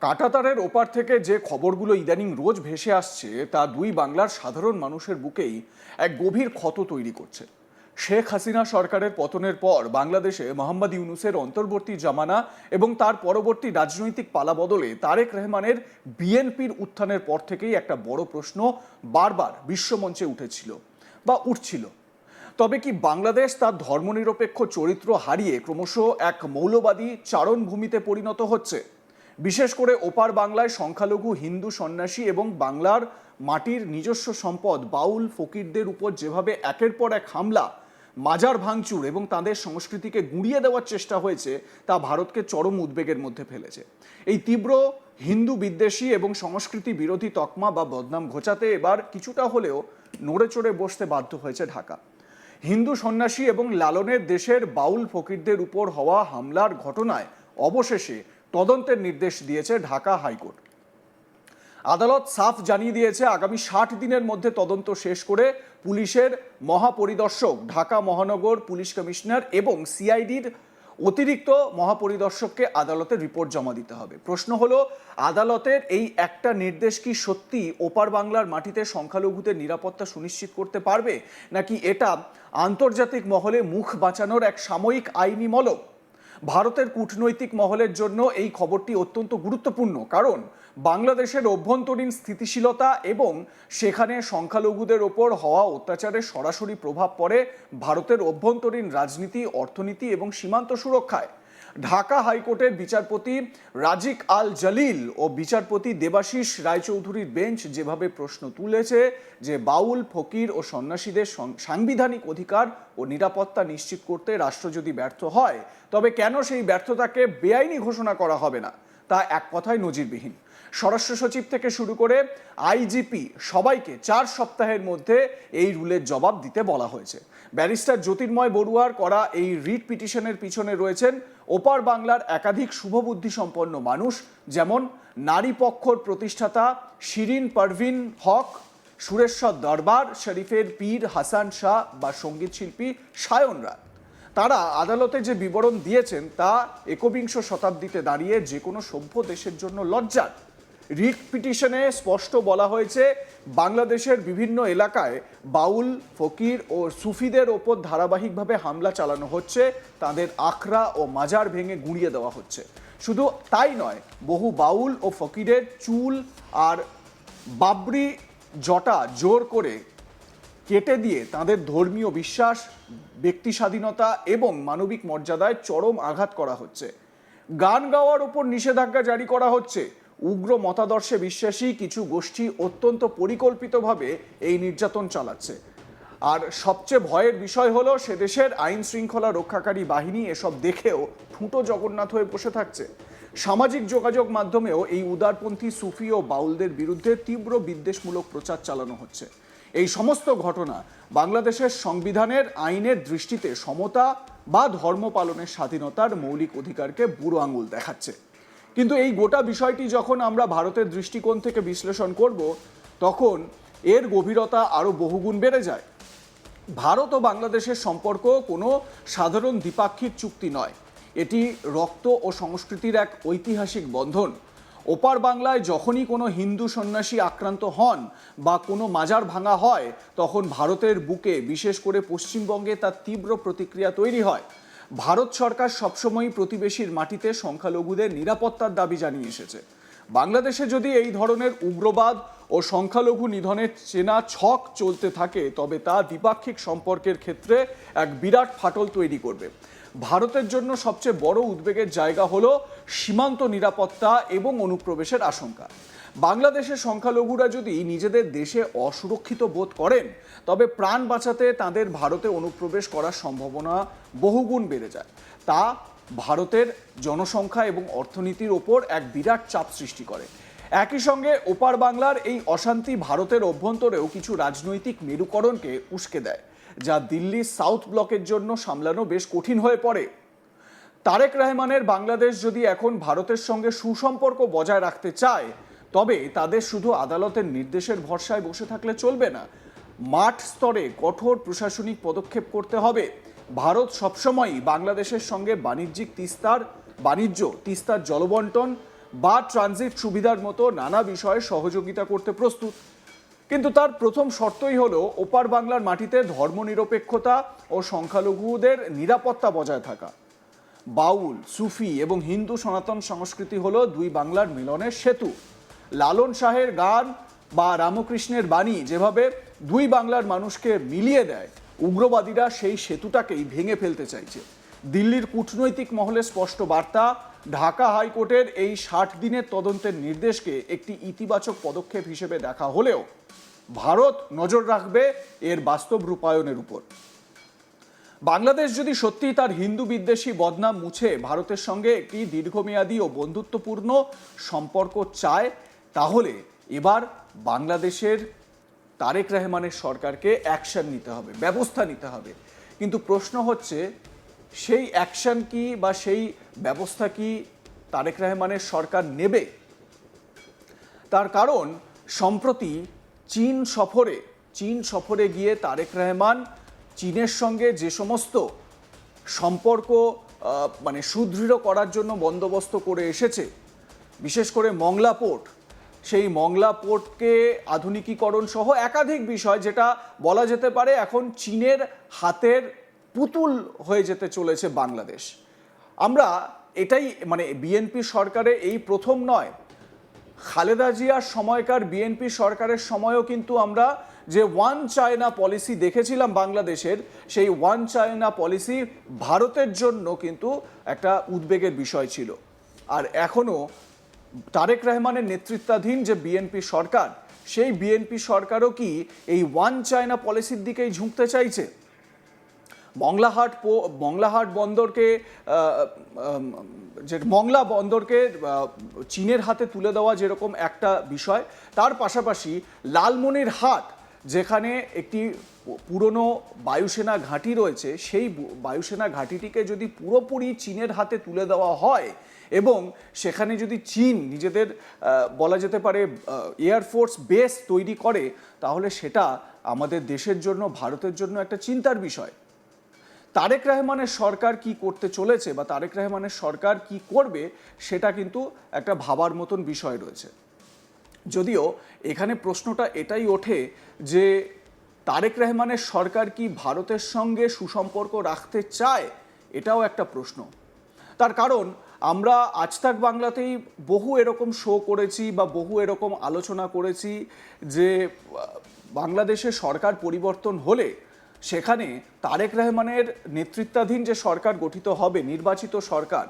কাঁটাতারের ওপার থেকে যে খবরগুলো ইদানিং রোজ ভেসে আসছে তা দুই বাংলার সাধারণ মানুষের বুকেই এক গভীর ক্ষত তৈরি করছে। শেখ হাসিনা সরকারের পতনের পর বাংলাদেশে মোহাম্মদ ইউনূসের অন্তর্বর্তী জামানা এবং তার পরবর্তী রাজনৈতিক পালাবদলে তারেক রহমানের বিএনপির উত্থানের পর থেকেই একটা বড় প্রশ্ন বারবার বিশ্বমঞ্চে উঠেছিল বা উঠছিল। তবে কি বাংলাদেশ তার ধর্মনিরপেক্ষ চরিত্র হারিয়ে ক্রমশ এক মৌলবাদী চারণভূমিতে পরিণত হচ্ছে? বিশেষ করে ওপার বাংলায় সংখ্যালঘু হিন্দু সন্ন্যাসী এবং বাংলার মাটির নিজস্ব সম্পদ বাউল ফকিরদের উপর যেভাবে একের পর এক হামলা, মাজার ভাঙচুর এবং তাদের সংস্কৃতিকে গুঁড়িয়ে দেওয়ার চেষ্টা হয়েছে তা ভারতকে চরম উদ্বেগের মধ্যে ফেলেছে। এই তীব্র হিন্দু বিদ্বেষী এবং সংস্কৃতি বিরোধী তকমা বা বদনাম ঘোচাতে এবার কিছুটা হলেও নড়ে চড়ে বসতে বাধ্য হয়েছে ঢাকা। হিন্দু সন্ন্যাসী এবং লালনের দেশের বাউল ফকিরদের উপর হওয়া হামলার ঘটনায় অবশেষে তদন্তের নির্দেশ দিয়েছে ঢাকা হাইকোর্ট। আদালত সাফ জানিয়ে দিয়েছে আগামী 60 দিনের মধ্যে তদন্ত শেষ করে পুলিশের মহাপরিদর্শক, ঢাকা মহানগর পুলিশ কমিশনার এবং সিআইডির অতিরিক্ত মহাপরিদর্শককে আদালতে রিপোর্ট জমা দিতে হবে। প্রশ্ন হলো, আদালতের এই একটা নির্দেশ কি সত্যি ওপার বাংলার মাটিতে সংখ্যালঘুদের নিরাপত্তা সুনিশ্চিত করতে পারবে, নাকি এটা আন্তর্জাতিক মহলে মুখ বাঁচানোর এক সাময়িক আইনি মলক? ভারতের কূটনৈতিক মহলের জন্য এই খবরটি অত্যন্ত গুরুত্বপূর্ণ, কারণ বাংলাদেশের অভ্যন্তরীণ স্থিতিশীলতা এবং সেখানে সংখ্যালঘুদের ওপর হওয়া অত্যাচারের সরাসরি প্রভাব পড়ে ভারতের অভ্যন্তরীণ রাজনীতি, অর্থনীতি এবং সীমান্ত সুরক্ষায়। ঢাকা হাইকোর্টের বিচারপতি রাজিক আল জলিল ও বিচারপতি দেবাশিস রায়চৌধুরীর বেঞ্চ যেভাবে প্রশ্ন তুলেছে যে বাউল ফকির ও সন্ন্যাসীদের সাংবিধানিক অধিকার ও নিরাপত্তা নিশ্চিত করতে রাষ্ট্র যদি ব্যর্থ হয়, তবে কেন সেই ব্যর্থতাকে বেআইনি ঘোষণা করা হবে না, তা এক কথায় নজিরবিহীন। স্বরাষ্ট্র সচিব থেকে শুরু করে আইজিপি সবাইকে 4 সপ্তাহের মধ্যে এই রুলের জবাব দিতে বলা হয়েছে। ব্যারিস্টার জ্যোতির্ময় বড়ুয়ার করা এই রিট পিটিশনের পিছনে রয়েছেন ওপার বাংলার একাধিক শুভবুদ্ধি সম্পন্ন মানুষ, যেমন নারী পক্ষর প্রতিষ্ঠাতা শিরিন পারভিন হক, সুরেশ্বর দরবার শরীফের পীর হাসান শাহ বা সঙ্গীত শিল্পী সায়ন রায়। তারা আদালতে যে বিবরণ দিয়েছেন তা 21 শতাব্দীতে দাঁড়িয়ে যে কোনো সভ্য দেশের জন্য লজ্জার। রিট পিটিশনে স্পষ্ট বলা হয়েছে বাংলাদেশের বিভিন্ন এলাকায় বাউল ফকির ও সুফিদের ওপর ধারাবাহিকভাবে হামলা চালানো হচ্ছে, তাদের আখড়া ও মাজার ভেঙে গুঁড়িয়ে দেওয়া হচ্ছে। শুধু তাই নয়, বহু বাউল ও ফকিরের চুল আর বাবরি জটা জোর করে কেটে দিয়ে তাদের ধর্মীয় বিশ্বাস, ব্যক্তি স্বাধীনতা এবং মানবিক মর্যাদায় চরম আঘাত করা হচ্ছে। গান গাওয়ার উপর নিষেধাজ্ঞা জারি করা হচ্ছে। উগ্র মতাদর্শে বিশ্বাসী কিছু গোষ্ঠী অত্যন্ত পরিকল্পিতভাবে এই নির্যাতন চালাচ্ছে। আর সবচেয়ে ভয়ের বিষয় হলো, সে দেশের আইন শৃঙ্খলা রক্ষাকারী বাহিনী এসব দেখেও ঠুঁটো জগন্নাথ হয়ে বসে থাকছে। সামাজিক যোগাযোগ মাধ্যমেও এই উদারপন্থী সুফি ও বাউলদের বিরুদ্ধে তীব্র বিদ্বেষমূলক প্রচার চালানো হচ্ছে। এই সমস্ত ঘটনা বাংলাদেশের সংবিধানের আইনের দৃষ্টিতে সমতা বা ধর্ম পালনের স্বাধীনতার মৌলিক অধিকারকে বুড়ো আঙুল দেখাচ্ছে। কিন্তু এই গোটা বিষয়টি যখন আমরা ভারতের দৃষ্টিকোণ থেকে বিশ্লেষণ করব, তখন এর গভীরতা আরও বহুগুণ বেড়ে যায়। ভারত ও বাংলাদেশের সম্পর্ক কোনো সাধারণ দ্বিপাক্ষিক চুক্তি নয়, এটি রক্ত ও সংস্কৃতির এক ঐতিহাসিক বন্ধন। ওপার বাংলায় যখনই কোনো হিন্দু সন্ন্যাসী আক্রান্ত হন বা কোনো মাজার ভাঙা হয়, তখন ভারতের বুকে, বিশেষ করে পশ্চিমবঙ্গে, তার তীব্র প্রতিক্রিয়া তৈরি হয়। ভারত সরকার সবসময়ই প্রতিবেশীর মাটিতে সংখ্যালঘুদের নিরাপত্তার দাবি জানিয়ে এসেছে। বাংলাদেশে যদি এই ধরনের উগ্রবাদ ও সংখ্যালঘু নিধনের চেনা ছক চলতে থাকে, তবে তা দ্বিপাক্ষিক সম্পর্কের ক্ষেত্রে এক বিরাট ফাটল তৈরি করবে। ভারতের জন্য সবচেয়ে বড় উদ্বেগের জায়গা হলো সীমান্ত নিরাপত্তা এবং অনুপ্রবেশের আশঙ্কা। বাংলাদেশের সংখ্যালঘুরা যদি নিজেদের দেশে অসুরক্ষিত বোধ করেন, তবে প্রাণ বাঁচাতে তাদের ভারতে অনুপ্রবেশ করার সম্ভাবনা বহুগুণ বেড়ে যায়। তা ভারতের জনসংখ্যা এবং অর্থনীতির ওপর এক বিরাট চাপ সৃষ্টি করে। একই সঙ্গে ওপার বাংলার এই অশান্তি ভারতের অভ্যন্তরেও কিছু রাজনৈতিক মেরুকরণকে উস্কে দেয়, যা দিল্লি সাউথ ব্লকের জন্য সামলানো বেশ কঠিন হয়ে পড়ে। তারেক রহমানের বাংলাদেশ যদি এখন ভারতের সঙ্গে সুসম্পর্ক বজায় রাখতে চায়, তবে তাদের শুধু আদালতের নির্দেশের ভরসায় বসে থাকলে চলবে না, মাঠ স্তরে কঠোর প্রশাসনিক পদক্ষেপ করতে হবে। ভারত সবসময়ই বাংলাদেশের সঙ্গে বাণিজ্য, তিস্তার জলবন্টন বা ট্রানজিট সুবিধার মতো নানা বিষয়ে সহযোগিতা করতে প্রস্তুত। কিন্তু তার প্রথম শর্তই হলো ওপার বাংলার মাটিতে ধর্মনিরপেক্ষতা ও সংখ্যালঘুদের নিরাপত্তা বজায় থাকা। বাউল, সুফি এবং হিন্দু সনাতন সংস্কৃতি হলো দুই বাংলার মিলনের সেতু। লালন শাহের গান বা রামকৃষ্ণের বাণী যেভাবে দুই বাংলার মানুষকে মিলিয়ে দেয়, উগ্রবাদীরা সেই সেতুটাকেই ভেঙে ফেলতে চাইছে। দিল্লির কূটনৈতিক মহলে স্পষ্ট বার্তা, ঢাকা হাইকোর্টের এই 60 দিনের তদন্তের নির্দেশকে একটি ইতিবাচক পদক্ষেপ হিসেবে দেখা হলেও ভারত নজর রাখবে এর বাস্তব রূপায়ণের উপর। বাংলাদেশ যদি সত্যিই তার হিন্দু বিদ্বেষী বদনাম মুছে ভারতের সঙ্গে একটি দীর্ঘমেয়াদী ও বন্ধুত্বপূর্ণ সম্পর্ক চায়, তাহলে এবার বাংলাদেশের তারেক রহমানের সরকারকে অ্যাকশন নিতে হবে, ব্যবস্থা নিতে হবে। কিন্তু প্রশ্ন হচ্ছে, সেই অ্যাকশন কি বা সেই ব্যবস্থা কি তারেক রহমানের সরকার নেবে? তার কারণ সম্প্রতি চীন সফরে গিয়ে তারেক রহমান চীনের সঙ্গে যে সমস্ত সম্পর্ক সুদৃঢ় করার জন্য বন্দোবস্ত করে এসেছে, বিশেষ করে মংলা পোর্ট, সেই মংলা পোর্টকে আধুনিকীকরণ সহ একাধিক বিষয়, যেটা বলা যেতে পারে এখন চীনের হাতের পুতুল হয়ে যেতে চলেছে বাংলাদেশ। আমরা এটাই বিএনপি সরকারে এই প্রথম নয়, খালেদা জিয়ার সময়কার বিএনপি সরকারের সময়ও কিন্তু আমরা যে ওয়ান চায়না পলিসি দেখেছিলাম বাংলাদেশের, সেই ওয়ান চায়না পলিসি ভারতের জন্য কিন্তু একটা উদ্বেগের বিষয় ছিল। আর এখনও তারেক রহমানের নেতৃত্বাধীন যে বিএনপি সরকার, সেই বিএনপি সরকারও কি এই ওয়ান চায়না পলিসির দিকেই ঝুঁকতে চাইছে? মংলা বন্দরকে চীনের হাতে তুলে দেওয়া যেরকম একটা বিষয়, তার পাশাপাশি লালমনিরহাট, যেখানে একটি পুরনো বায়ুসেনা ঘাঁটি রয়েছে, সেই বায়ুসেনা ঘাঁটিটিকে যদি পুরোপুরি চীনের হাতে তুলে দেওয়া হয় এবং সেখানে যদি চীন নিজেদের বলা যেতে পারে এয়ারফোর্স বেস তৈরি করে, তাহলে সেটা আমাদের দেশের জন্য, ভারতের জন্য একটা চিন্তার বিষয়। তারেক রহমানের সরকার কি করতে চলেছে বা তারেক রহমানের সরকার কি করবে, সেটা কিন্তু একটা ভাবার মতন বিষয় রয়েছে। যদিও এখানে প্রশ্নটা এটাই ওঠে যে তারেক রহমানের সরকার কি ভারতের সঙ্গে সুসম্পর্ক রাখতে চায়, এটাও একটা প্রশ্ন। তার কারণ আমরা আজ তাক বাংলাতেই বহু এরকম শো করেছি বা বহু এরকম আলোচনা করেছি যে বাংলাদেশের সরকার পরিবর্তন হলে সেখানে তারেক রহমানের নেতৃত্বাধীন যে সরকার গঠিত হবে, নির্বাচিত সরকার,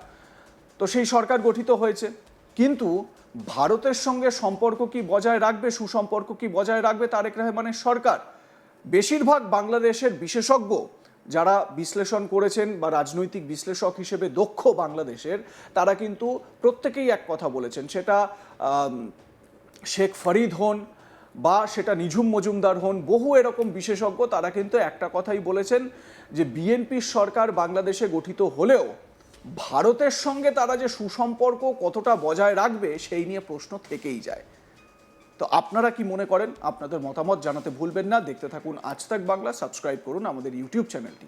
তো সেই সরকার গঠিত হয়েছে, কিন্তু ভারতের সঙ্গে সম্পর্ক কি বজায় রাখবে, সুসম্পর্ক কি বজায় রাখবে তারেক রহমানের সরকার? বেশিরভাগ বাংলাদেশের বিশেষজ্ঞ যারা বিশ্লেষণ করেছেন বা রাজনৈতিক বিশ্লেষক হিসেবে দক্ষ বাংলাদেশের, তারা কিন্তু প্রত্যেকেই এক কথা বলেছেন, সেটা শেখ ফরিদ হন বা সেটা নিঝুম মজুমদার হন, বহু এরকম বিশেষজ্ঞ, তারা কিন্তু একটা কথাই বলেছেন যে বিএনপির সরকার বাংলাদেশে গঠিত হলেও ভারতের সঙ্গে তারা যে সুসম্পর্ক কতটা বজায় রাখবে সেই নিয়ে প্রশ্ন থেকেই যায়। তো আপনারা কি মনে করেন? আপনাদের মতামত জানাতে ভুলবেন না। দেখতে থাকুন আজ তাক বাংলা, সাবস্ক্রাইব করুন আমাদের ইউটিউব চ্যানেলটি।